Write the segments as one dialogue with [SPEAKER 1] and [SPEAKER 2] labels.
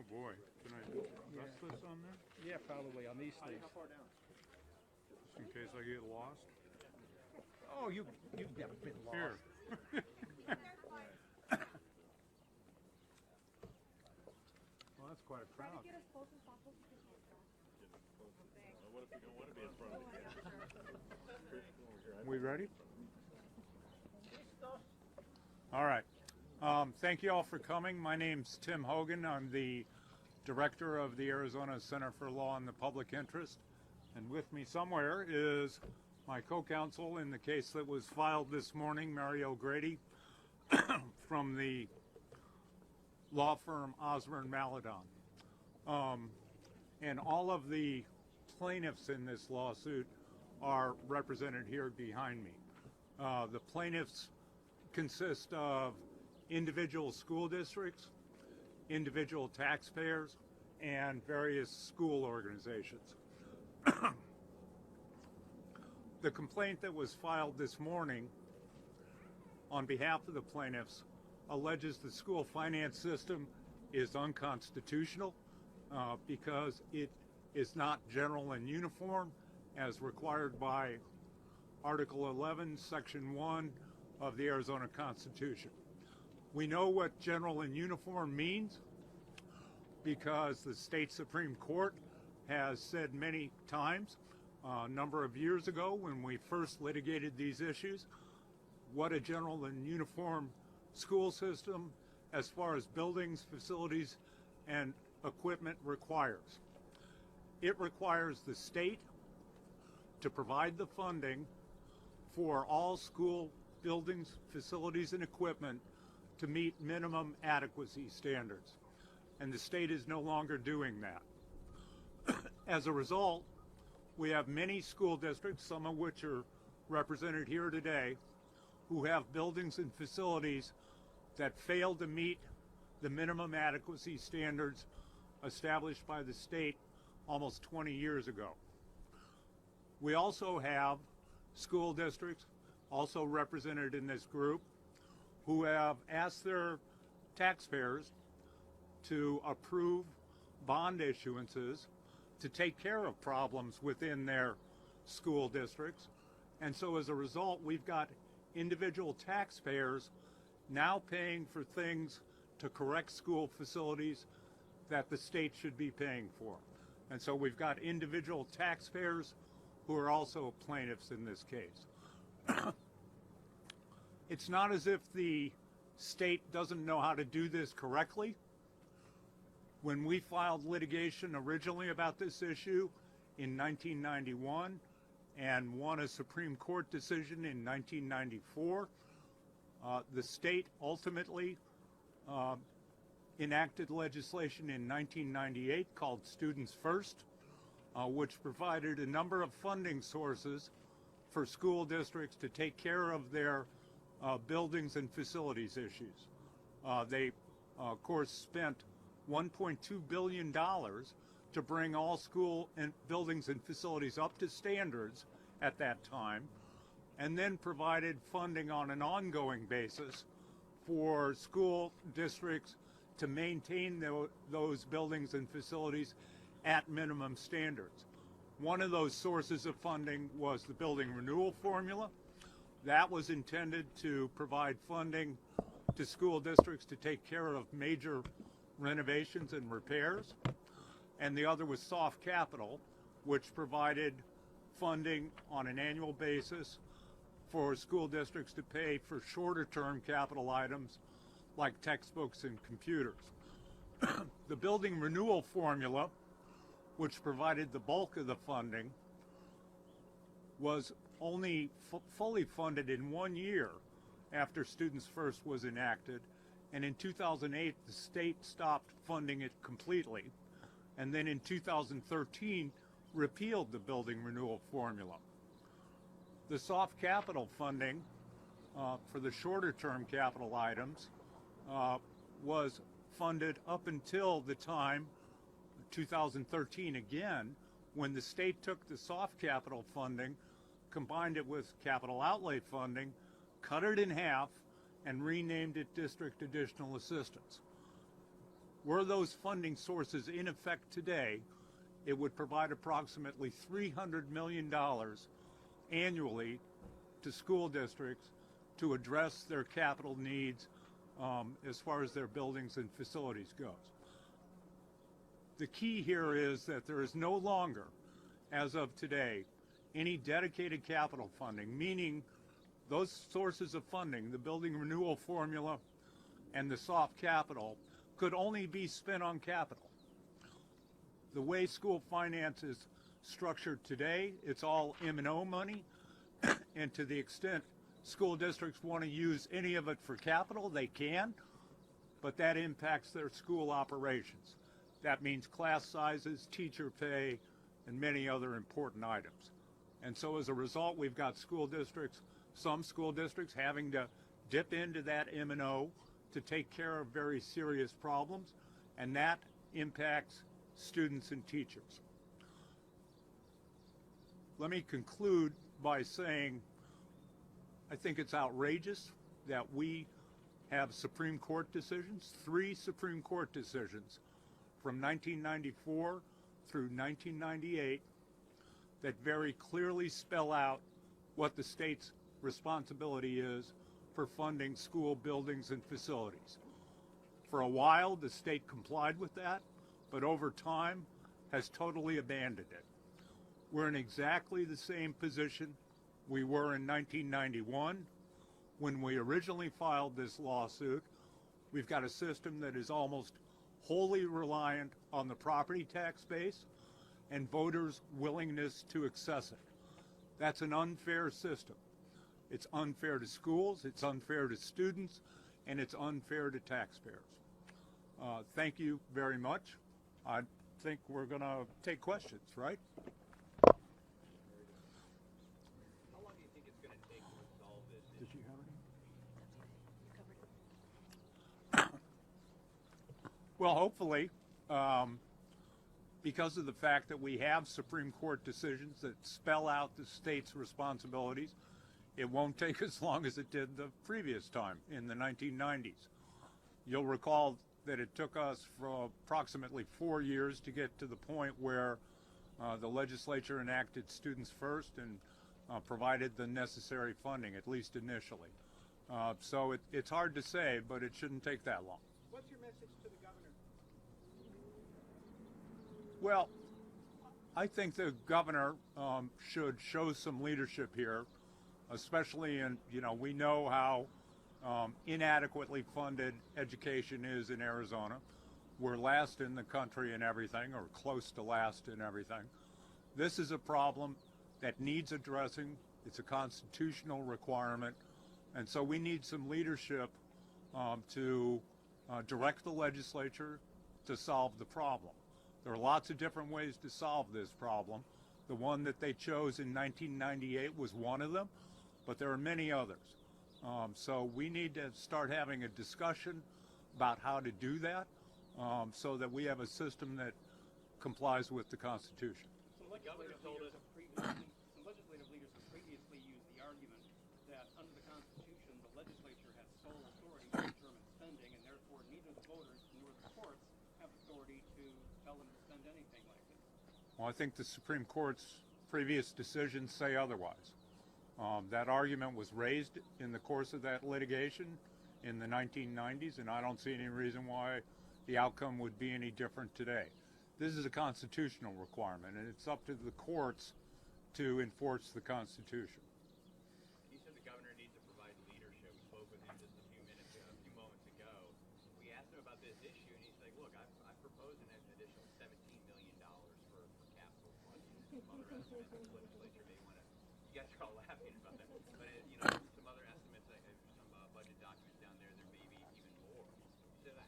[SPEAKER 1] Oh boy, can I dust this on there?
[SPEAKER 2] Yeah, probably on these things.
[SPEAKER 1] Just in case I get lost?
[SPEAKER 2] Oh, you've never been lost.
[SPEAKER 1] Here. Well, that's quite a crowd.
[SPEAKER 3] Get as close as possible to the camera.
[SPEAKER 4] What if we don't want to be in front of the camera?
[SPEAKER 1] We ready? All right. Thank you all for coming. My name's Tim Hogan. I'm the director of the Arizona Center for Law and the Public Interest. And with me somewhere is my co-counsel in the case that was filed this morning, Mary O'Grady, from the law firm Osborne Maladon. And all of the plaintiffs in this lawsuit are represented here behind me. The plaintiffs consist of individual school districts, individual taxpayers, and various school organizations. The complaint that was filed this morning on behalf of the plaintiffs alleges the school finance system is unconstitutional because it is not general and uniform as required by Article 11, Section 1 of the Arizona Constitution. We know what general and uniform means because the state Supreme Court has said many times a number of years ago when we first litigated these issues what a general and uniform school system as far as buildings, facilities, and equipment requires. It requires the state to provide the funding for all school buildings, facilities, and equipment to meet minimum adequacy standards. And the state is no longer doing that. As a result, we have many school districts, some of which are represented here today, who have buildings and facilities that fail to meet the minimum adequacy standards established by the state almost 20 years ago. We also have school districts, also represented in this group, who have asked their taxpayers to approve bond issuances to take care of problems within their school districts. And so as a result, we've got individual taxpayers now paying for things to correct school facilities that the state should be paying for. And so we've got individual taxpayers who are also plaintiffs in this case. It's not as if the state doesn't know how to do this correctly. When we filed litigation originally about this issue in 1991 and won a Supreme Court decision in 1994, the state ultimately enacted legislation in 1998 called Students First, which provided a number of funding sources for school districts to take care of their buildings and facilities issues. They, of course, spent $1.2 billion to bring all school and buildings and facilities up to standards at that time, and then provided funding on an ongoing basis for school districts to maintain those buildings and facilities at minimum standards. One of those sources of funding was the building renewal formula. That was intended to provide funding to school districts to take care of major renovations and repairs. And the other was soft capital, which provided funding on an annual basis for school districts to pay for shorter term capital items like textbooks and computers. The building renewal formula, which provided the bulk of the funding, was only fully funded in 1 year after Students First was enacted. And in 2008, the state stopped funding it completely. And then in 2013, repealed the building renewal formula. The soft capital funding for the shorter term capital items was funded up until the time, 2013 again, when the state took the soft capital funding, combined it with capital outlay funding, cut it in half, and renamed it District Additional Assistance. Were those funding sources in effect today, it would provide approximately $300 million annually to school districts to address their capital needs as far as their buildings and facilities goes. The key here is that there is no longer, as of today, any dedicated capital funding, meaning those sources of funding, the building renewal formula and the soft capital, could only be spent on capital. The way school finance is structured today, it's all M&O money, and to the extent school districts want to use any of it for capital, they can, but that impacts their school operations. That means class sizes, teacher pay, and many other important items. And so as a result, we've got school districts, some school districts having to dip into that M&O to take care of very serious problems, and that impacts students and teachers. Let me conclude by saying I think it's outrageous that we have Supreme Court decisions, 3 Supreme Court decisions from 1994 through 1998 that very clearly spell out what the state's responsibility is for funding school buildings and facilities. For a while, the state complied with that, but over time has totally abandoned it. We're in exactly the same position we were in 1991 when we originally filed this lawsuit. We've got a system that is almost wholly reliant on the property tax base and voters' willingness to access it. That's an unfair system. It's unfair to schools, it's unfair to students, and it's unfair to taxpayers. Thank you very much. I think we're going to take questions, right?
[SPEAKER 4] How long do you think it's going to take to resolve this issue?
[SPEAKER 1] Did you have any? Well, hopefully, because of the fact that we have Supreme Court decisions that spell out the state's responsibilities, it won't take as long as it did the previous time in the 1990s. You'll recall that it took us for approximately 4 years to get to the point where the legislature enacted Students First and provided the necessary funding, at least initially. So it's hard to say, but it shouldn't take that long.
[SPEAKER 2] What's your message to the governor?
[SPEAKER 1] Well, I think the governor should show some leadership here, especially in, we know how inadequately funded education is in Arizona. We're last in the country in everything, or close to last in everything. This is a problem that needs addressing. It's a constitutional requirement, and so we need some leadership to direct the legislature to solve the problem. There are lots of different ways to solve this problem. The one that they chose in 1998 was one of them, but there are many others. So we need to start having a discussion about how to do that so that we have a system that complies with the Constitution.
[SPEAKER 5] Some legislative leaders have previously used the argument that under the Constitution, the legislature has sole authority to determine spending, and therefore neither the voters nor the courts have authority to tell them to spend anything like this.
[SPEAKER 1] Well, I think the Supreme Court's previous decisions say otherwise. That argument was raised in the course of that litigation in the 1990s, and I don't see any reason why the outcome would be any different today. This is a constitutional requirement, and it's up to the courts to enforce the Constitution.
[SPEAKER 4] You said the governor needs to provide leadership. We spoke with him just a few moments ago. We asked him about this issue, and he's like, look, I've proposed an additional $17 million for capital funding. Some other estimates the legislature may want to, you guys are all laughing about that, but some other estimates, some budget documents down there may be even more. You say that?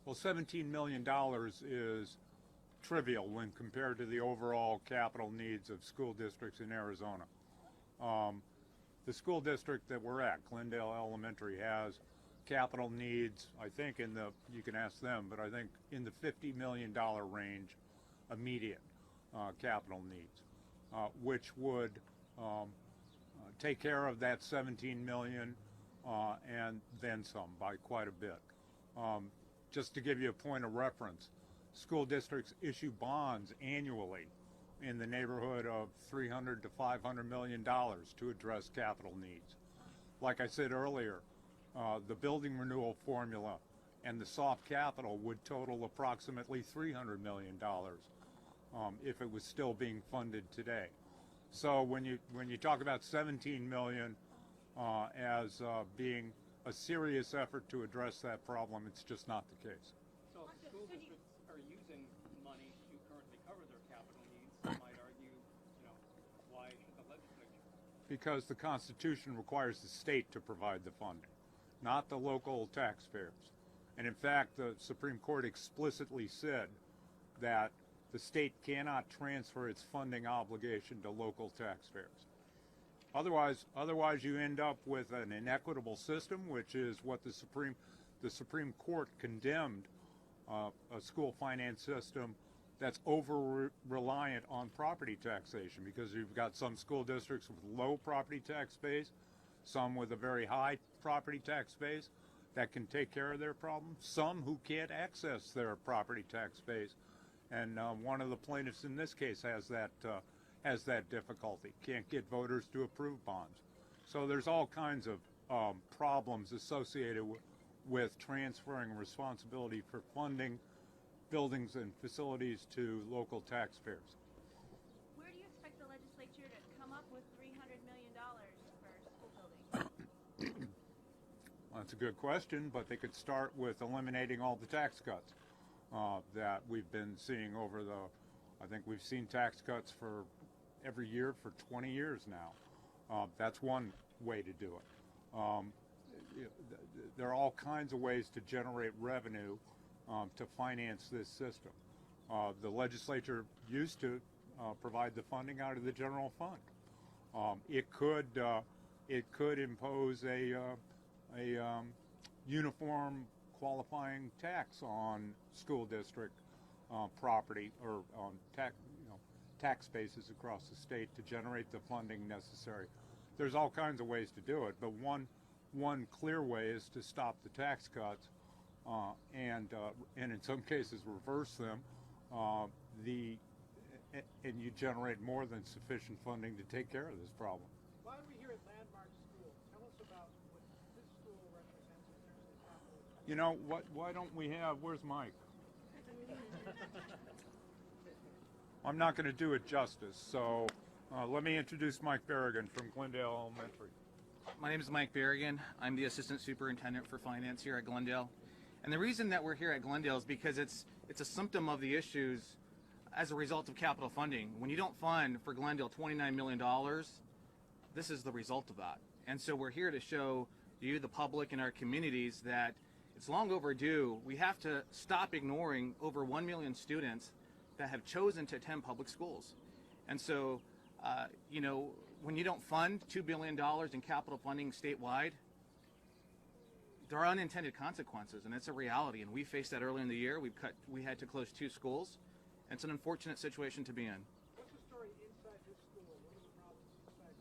[SPEAKER 1] Well, $17 million is trivial when compared to the overall capital needs of school districts in Arizona. The school district that we're at, Glendale Elementary, has capital needs, I think you can ask them, but I think in the $50 million range, immediate capital needs, which would take care of that 17 million and then some by quite a bit. Just to give you a point of reference, school districts issue bonds annually in the neighborhood of $300 to $500 million to address capital needs. Like I said earlier, the building renewal formula and the soft capital would total approximately $300 million if it was still being funded today. So when you talk about 17 million as being a serious effort to address that problem, it's just not the case.
[SPEAKER 5] So if school districts are using money to currently cover their capital needs, some might argue, why should the legislature?
[SPEAKER 1] Because the Constitution requires the state to provide the funding, not the local taxpayers. And in fact, the Supreme Court explicitly said that the state cannot transfer its funding obligation to local taxpayers. Otherwise, you end up with an inequitable system, which is what the Supreme Court condemned a school finance system that's over reliant on property taxation, because you've got some school districts with low property tax base, some with a very high property tax base that can take care of their problems, some who can't access their property tax base. And one of the plaintiffs in this case has that difficulty, can't get voters to approve bonds. So there's all kinds of problems associated with transferring responsibility for funding buildings and facilities to local taxpayers.
[SPEAKER 3] Where do you expect the legislature to come up with $300 million for school buildings?
[SPEAKER 1] Well, that's a good question, but they could start with eliminating all the tax cuts that we've been seeing over I think we've seen tax cuts for every year for 20 years now. That's one way to do it. There are all kinds of ways to generate revenue to finance this system. The legislature used to provide the funding out of the general fund. It could impose a uniform qualifying tax on school district property or on tax bases across the state to generate the funding necessary. There's all kinds of ways to do it, but one clear way is to stop the tax cuts and in some cases reverse them. And you generate more than sufficient funding to take care of this problem.
[SPEAKER 6] Why are we here at Landmark School? Tell us about what this school represents in terms of the capital.
[SPEAKER 1] You know what? Why don't we have? Where's Mike? I'm not going to do it justice. So let me introduce Mike Berrigan from Glendale Elementary.
[SPEAKER 7] My name is Mike Berrigan. I'm the Assistant Superintendent for Finance here at Glendale. And the reason that we're here at Glendale is because it's a symptom of the issues as a result of capital funding. When you don't fund for Glendale $29 million, this is the result of that. And so we're here to show you, the public, and our communities that it's long overdue. We have to stop ignoring over 1 million students that have chosen to attend public schools. And so, when you don't fund $2 billion in capital funding statewide, there are unintended consequences, and it's a reality. And we faced that early in the year. We had to close 2 schools. And it's an unfortunate situation to be in.
[SPEAKER 6] What's the story inside this school? What are the problems inside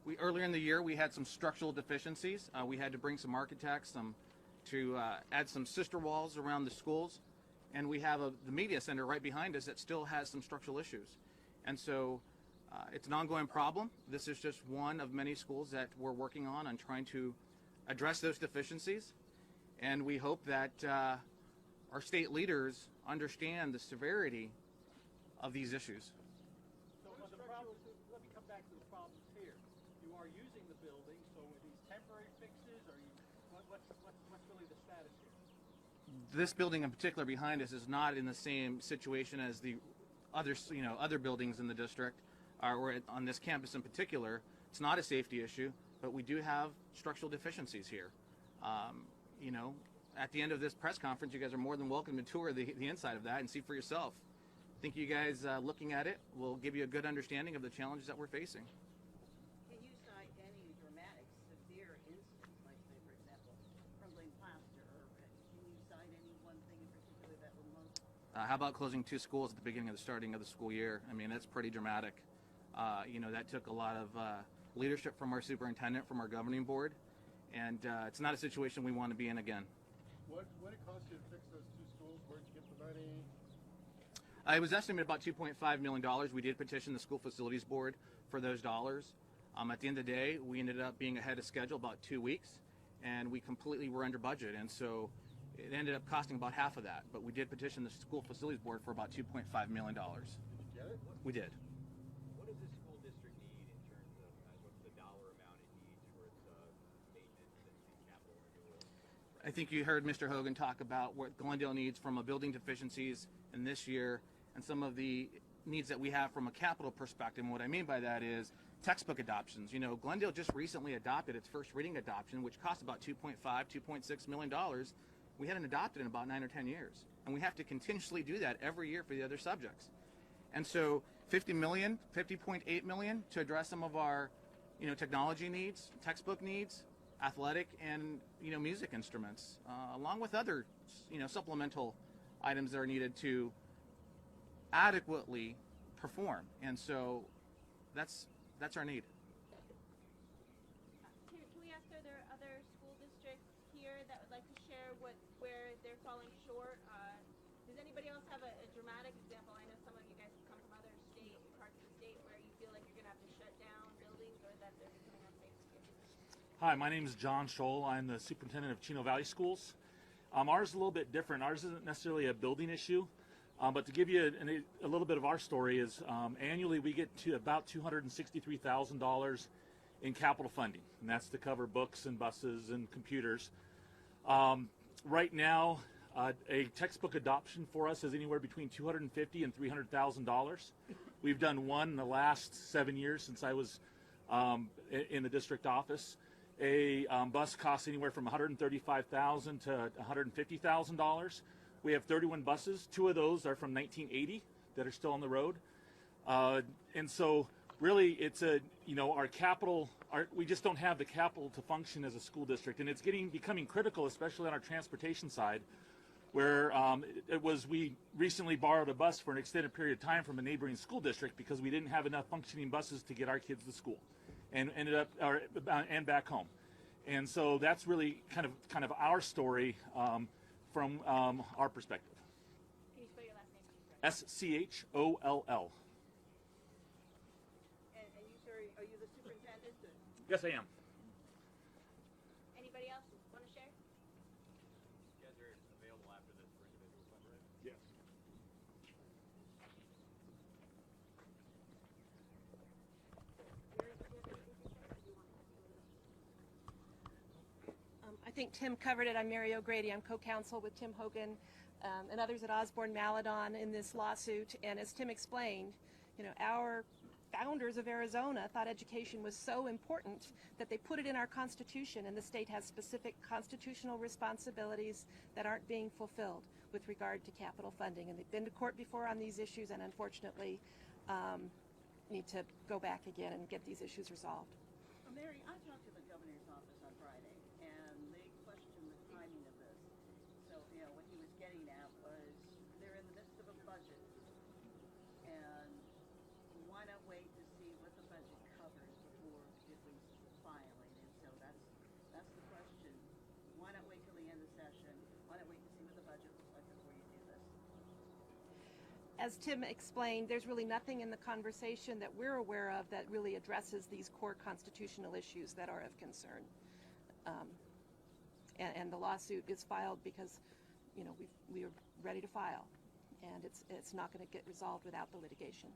[SPEAKER 6] here?
[SPEAKER 7] Earlier in the year, we had some structural deficiencies. We had to bring some architects to add some sister walls around the schools. And we have the media center right behind us that still has some structural issues. And so it's an ongoing problem. This is just one of many schools that we're working on trying to address those deficiencies. And we hope that our state leaders understand the severity of these issues.
[SPEAKER 6] So the problem, let me come back to the problems here. You are using the building, so are these temporary fixes, or what's really the status here?
[SPEAKER 7] This building in particular behind us is not in the same situation as the other buildings in the district, or on this campus in particular. It's not a safety issue, but we do have structural deficiencies here. At the end of this press conference, you guys are more than welcome to tour the inside of that and see for yourself. I think you guys looking at it will give you a good understanding of the challenges that we're facing.
[SPEAKER 8] Can you cite any dramatic, severe incidents, like say, for example, crumbling plaster, or can you cite any one thing in particular that would most?
[SPEAKER 7] How about closing 2 schools at the beginning of the starting of the school year? I mean, that's pretty dramatic. That took a lot of leadership from our superintendent, from our governing board, and it's not a situation we want to be in again.
[SPEAKER 9] What it cost you to fix those two schools? Where'd you get the money?
[SPEAKER 7] It was estimated about $2.5 million. We did petition the school facilities board for those dollars. At the end of the day, we ended up being ahead of schedule about 2 weeks, and we completely were under budget. And so it ended up costing about half of that. But we did petition the school facilities board for about $2.5 million.
[SPEAKER 9] Did you get it?
[SPEAKER 7] We did.
[SPEAKER 4] What does the school district need in terms of what's the dollar amount it needs for its maintenance and capital renewal?
[SPEAKER 7] I think you heard Mr. Hogan talk about what Glendale needs from a building deficiencies in this year and some of the needs that we have from a capital perspective. And what I mean by that is textbook adoptions. You know, Glendale just recently adopted its first reading adoption, which cost about $2.6 million. We hadn't adopted in about 9 or 10 years. And we have to continuously do that every year for the other subjects. And so $50 million to address some of our, technology needs, textbook needs, athletic and, music instruments, along with other, supplemental items that are needed to adequately perform. And so that's our need.
[SPEAKER 3] Can we ask, are there other school districts here that would like to share where they're falling short? Does anybody else have a dramatic example? I know some of you guys have come from other parts of the state where you feel like you're going to have to shut down buildings or that they're becoming unsafe to kids.
[SPEAKER 10] Hi, my name is John Scholl. I'm the superintendent of Chino Valley Schools. Ours is a little bit different. Ours isn't necessarily a building issue, but to give you a little bit of our story is annually we get to about $263,000 in capital funding, and that's to cover books and buses and computers. Right now, a textbook adoption for us is anywhere between $250,000 and $300,000. We've done one in the last 7 years since I was in the district office. A bus costs anywhere from $135,000 to $150,000. We have 31 buses. 2 of those are from 1980 that are still on the road. And so really it's our capital, we just don't have the capital to function as a school district. And it's becoming critical, especially on our transportation side, where we recently borrowed a bus for an extended period of time from a neighboring school district because we didn't have enough functioning buses to get our kids to school and and back home. And so that's really kind of our story from our perspective.
[SPEAKER 3] Can you spell your last name?
[SPEAKER 10] Scholl.
[SPEAKER 8] And you, sir, are you the superintendent?
[SPEAKER 10] Yes, I am.
[SPEAKER 3] Anybody else want to share?
[SPEAKER 4] You guys are available after this for individual fundraising?
[SPEAKER 9] Yes.
[SPEAKER 11] I think Tim covered it. I'm Mary O'Grady. I'm co-counsel with Tim Hogan and others at Osborne Maladon in this lawsuit. And as Tim explained, our founders of Arizona thought education was so important that they put it in our Constitution, and the state has specific constitutional responsibilities that aren't being fulfilled with regard to capital funding. And they've been to court before on these issues and unfortunately need to go back again and get these issues resolved.
[SPEAKER 8] Mary, I talked to the governor's office on Friday, and they questioned the timing of this. So, what he was getting at was they're in the midst of a budget, and why not wait to see what the budget covers before at least filing? And so that's the question. Why not wait till the end of the session? Why not wait to see what the budget looks like before you do this?
[SPEAKER 11] As Tim explained, there's really nothing in the conversation that we're aware of that really addresses these core constitutional issues that are of concern. And the lawsuit is filed because, we are ready to file, and it's not going to get resolved without the litigation.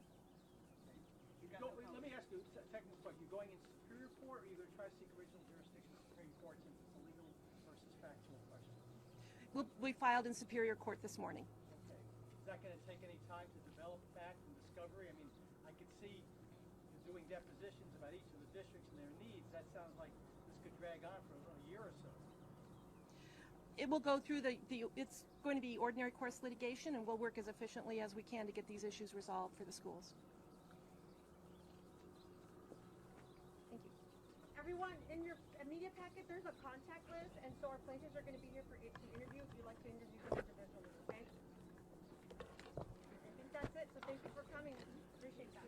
[SPEAKER 6] Let me ask you a technical question. You going in Superior Court, or are you going to try to seek original jurisdiction of Supreme Court since it's a legal versus factual question?
[SPEAKER 11] We filed in Superior Court this morning.
[SPEAKER 6] Okay. Is that going to take any time to develop facts and discovery? I mean, I could see you doing depositions about each of the districts and their needs. That sounds like this could drag on for a year or so.
[SPEAKER 11] It will go through it's going to be ordinary course litigation, and we'll work as efficiently as we can to get these issues resolved for the schools. Thank you.
[SPEAKER 12] Everyone, in your media packet, there's a contact list, and so our plaintiffs are going to be here to interview if you'd like to interview them individually, okay? I think that's it, so thank you for coming. Appreciate that.